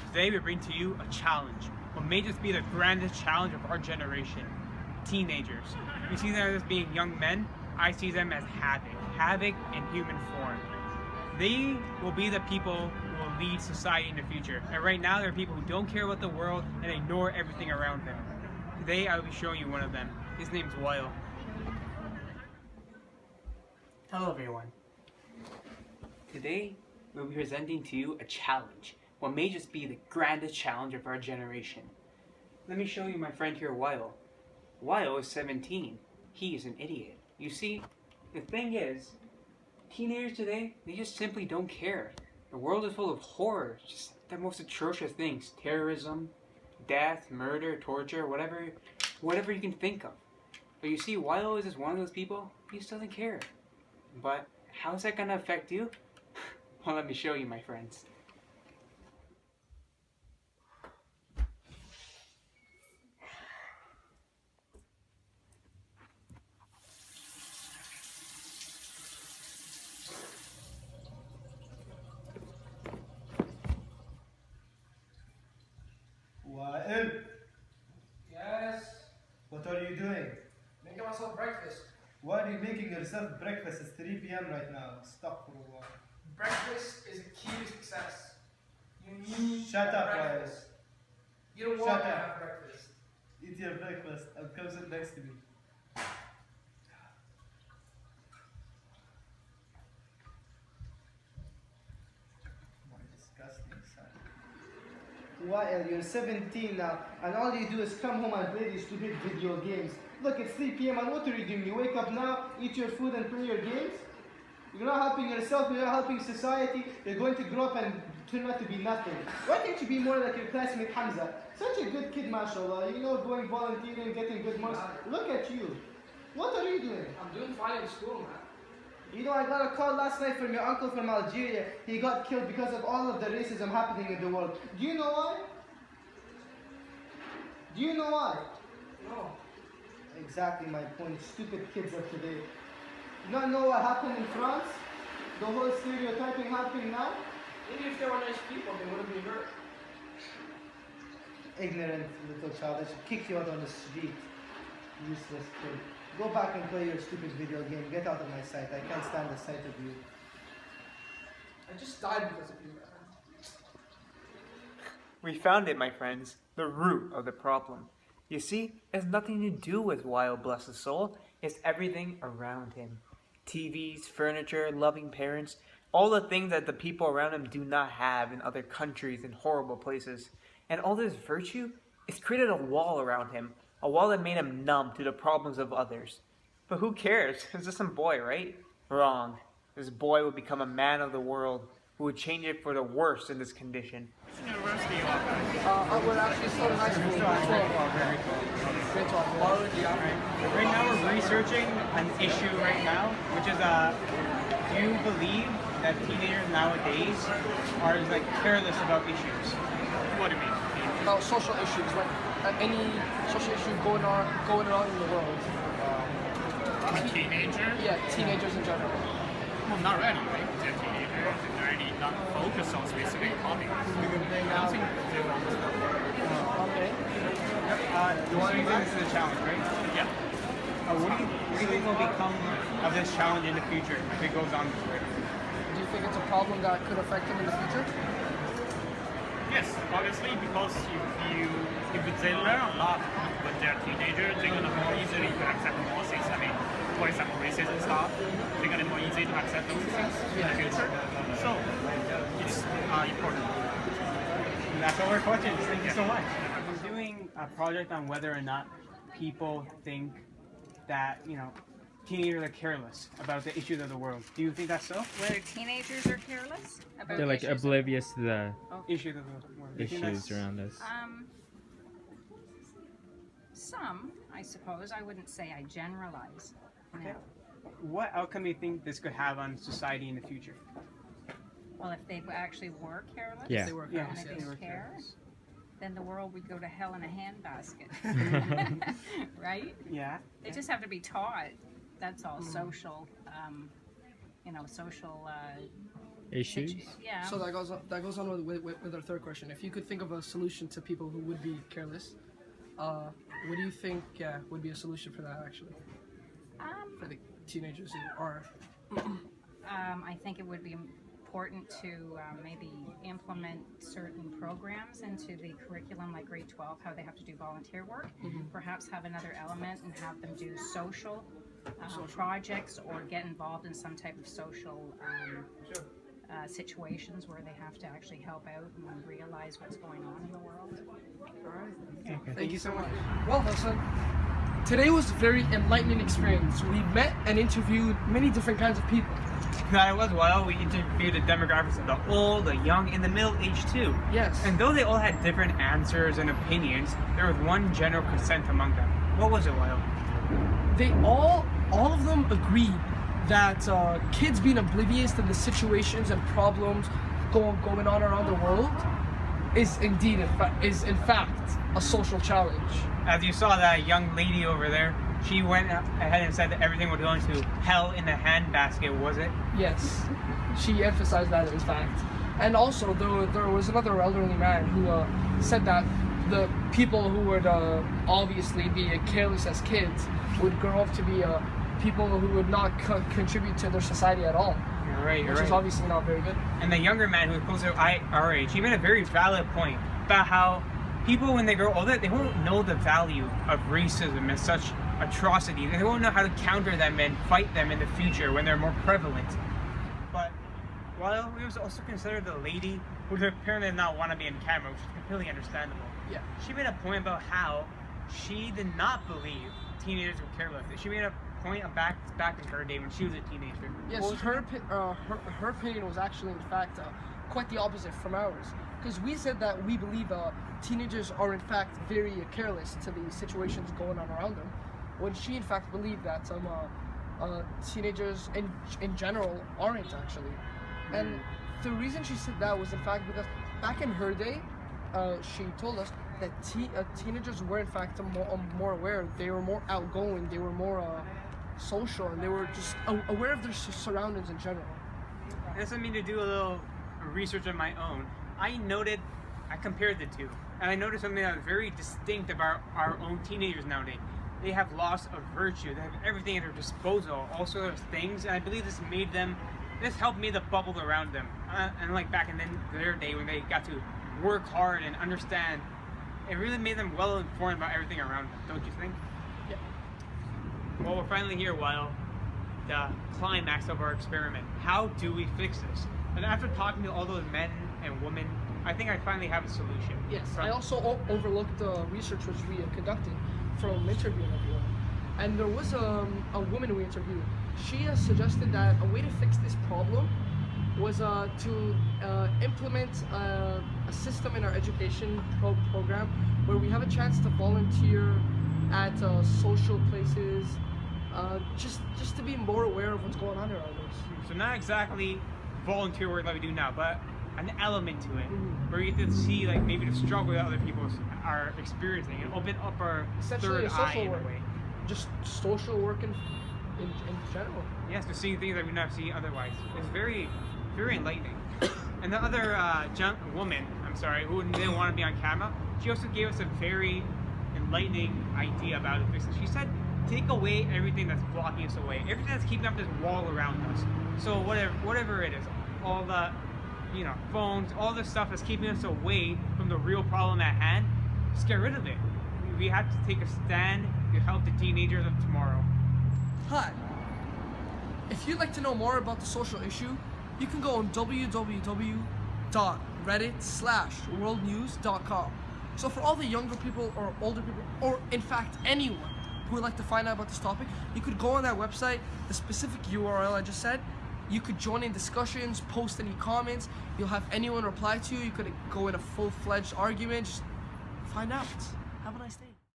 Today we bring to you a challenge, what may just be the grandest challenge of our generation. Teenagers. We see them as being young men, I see them as havoc in human form. They will be the people who will lead society in the future. And right now there are people who don't care about the world and ignore everything around them. Today I will be showing you one of them. His name's Weil. Hello everyone. Today we'll be presenting to you a challenge, what may just be the grandest challenge of our generation. Let me show you my friend here, Weil. Weil is 17. He is an idiot. You see, the thing is, teenagers today, they just simply don't care. The world is full of horror, just the most atrocious things. Terrorism, death, murder, torture, whatever you can think of. But you see, Weil is just one of those people, he just doesn't care. But how's that gonna affect you? Well, let me show you, my friends. Wael, Yes, what are you doing? making myself breakfast. Why are you making yourself breakfast? It's 3 p.m. right now. Stop for a while. Breakfast is the key to success. You need Shut up, breakfast. You don't Shut want to up. have breakfast. Eat your breakfast and come sit next to me. My disgusting son. Wael, you're 17 now, and all you do is come home and play these stupid video games. Look, it's 3 p.m. and what are you doing? You wake up now, eat your food and play your games? You're not helping yourself, you're not helping society, you're going to grow up and turn out to be nothing. Why can't you be more like your classmate Hamza? Such a good kid, mashallah, you know, going volunteering, getting good marks. Look at you. What are you doing? I'm doing fine in school, man. You know, I got a call last night from your uncle from Algeria. He got killed because of all of the racism happening in the world. Do you know why? Do you know why? No. Exactly my point. Stupid kids of today. You not know what happened in France? The whole stereotyping happening now? Maybe if they were nice people, they wouldn't be hurt. Ignorant little child. I should kick you out on the street. Useless kid. Go back and play your stupid video game. Get out of my sight. I can't stand the sight of you. I just died because of you, man. We found it, my friends, the root of the problem. You see, it has nothing to do with Weil, bless his soul. It's everything around him. TVs, furniture, loving parents, all the things that the people around him do not have in other countries and horrible places. And all this virtue, it's created a wall around him, a wall that made him numb to the problems of others. But who cares? It's just some boy, right? Wrong. This boy would become a man of the world who would change it for the worse in this condition. I would actually start in high school. Grade 12. Right now we're researching an issue right now, which is do you believe that teenagers nowadays are like careless about issues? What do you mean? About social issues, like any social issue going on in the world. A teenager? Yeah, teenagers in general. Well, not really, right? They're teenagers. They're really not focused on specific topics. I don't think they will understand. Okay. You want to think this is a challenge, right? Yeah. What do you think will become of this challenge in the future if it goes on this way? Do you think it's a problem that could affect them in the future? Yes, obviously, because if they learn a lot when they're teenagers, they're gonna more easily to accept more things. I mean, for example, racism stuff, they're gonna more easy to accept those things in the future. So it's important. That's all our questions. Thank you so much. I'm doing a project on whether or not people think that, teenagers are careless about the issues of the world. Do you think that's so? Whether teenagers are careless about They're like issues? oblivious to the Issues of the world. Do you think issues that's- around us. Some, I suppose. I wouldn't say I generalize. Okay. No. What outcome do you think this could have on society in the future? Well, if they actually were careless, Yeah. They were Yeah, careless, and they they yes. were didn't care, careless. then the world would go to hell in a handbasket. Right? Yeah. They just have to be taught. That's all social, social issues. Yeah. So that goes on with our third question. If you could think of a solution to people who would be careless, what do you think would be a solution for that actually? For the teenagers who are. I think it would be important to maybe implement certain programs into the curriculum, like grade 12, how they have to do volunteer work. Perhaps have another element and have them do social projects or get involved in some type of social situations where they have to actually help out and realize what's going on in the world. All right. Okay. Thank you so much. Well, Hassan, today was a very enlightening experience. We met and interviewed many different kinds of people. That was well. We interviewed the demographics of the old, the young, and the middle age too. Yes. And though they all had different answers and opinions, there was one general consent among them. What was it, Weil? They all of them agreed that kids being oblivious to the situations and problems going on around the world is in fact a social challenge. As you saw that young lady over there, she went ahead and said that everything would go into hell in a handbasket, was it? Yes, she emphasized that in fact. And also, there was another elderly man who said that the people who would obviously be careless as kids would grow up to be people who would not contribute to their society at all. You're right, Which is obviously not very good. And the younger man who was closer to our age, he made a very valid point about how people, when they grow older, they won't know the value of racism and such atrocities. They won't know how to counter them and fight them in the future when they're more prevalent. But while we was also considered the lady who apparently did not want to be in camera, which is completely understandable. Yeah. She made a point about how she did not believe teenagers were careless. She made a point of back in her day when she was a teenager. Yes, her opinion was actually, in fact, quite the opposite from ours. Because we said that we believe teenagers are, in fact, very careless to the situations going on around them, when she, in fact, believed that teenagers in general aren't, actually. And the reason she said that was, in fact, because back in her day, she told us that teenagers were, in fact, more aware. They were more outgoing. They were more social, and they were just aware of their surroundings in general. This led me to do a little research of my own. I compared the two, and I noticed something that was very distinct about our own teenagers nowadays. They have loss of virtue. They have everything at their disposal, all sorts of things, and I believe this helped me the bubble around them. And like back in their day when they got to work hard and understand, it really made them well informed about everything around them, don't you think? Yeah. Well, we're finally here, while the climax of our experiment. How do we fix this? And after talking to all those men and women, I think I finally have a solution. Yes, I also overlooked the research which we had conducted from interviewing everyone. And there was a woman we interviewed. She has suggested that a way to fix this problem was to implement a system in our education program where we have a chance to volunteer at social places, just to be more aware of what's going on around us. So not exactly volunteer work like we do now, but an element to it, where you get to see like maybe the struggle that other people are experiencing and open up our Essentially, third eye social in a work. way. Just social work in general. Yes, to see things that we never see otherwise. It's very, very enlightening. And the other woman, who didn't want to be on camera, she also gave us a very enlightening idea about it. She said, take away everything that's blocking us away, everything that's keeping up this wall around us. So whatever it is, all the phones, all the stuff that's keeping us away from the real problem at hand, just get rid of it. We have to take a stand to help the teenagers of tomorrow. Hi. If you'd like to know more about the social issue, you can go on www.reddit/worldnews.com. So for all the younger people or older people, or in fact anyone who would like to find out about this topic, you could go on that website, the specific URL I just said. You could join in discussions, post any comments. You'll have anyone reply to you. You could go in a full-fledged argument. Just find out. Have a nice day.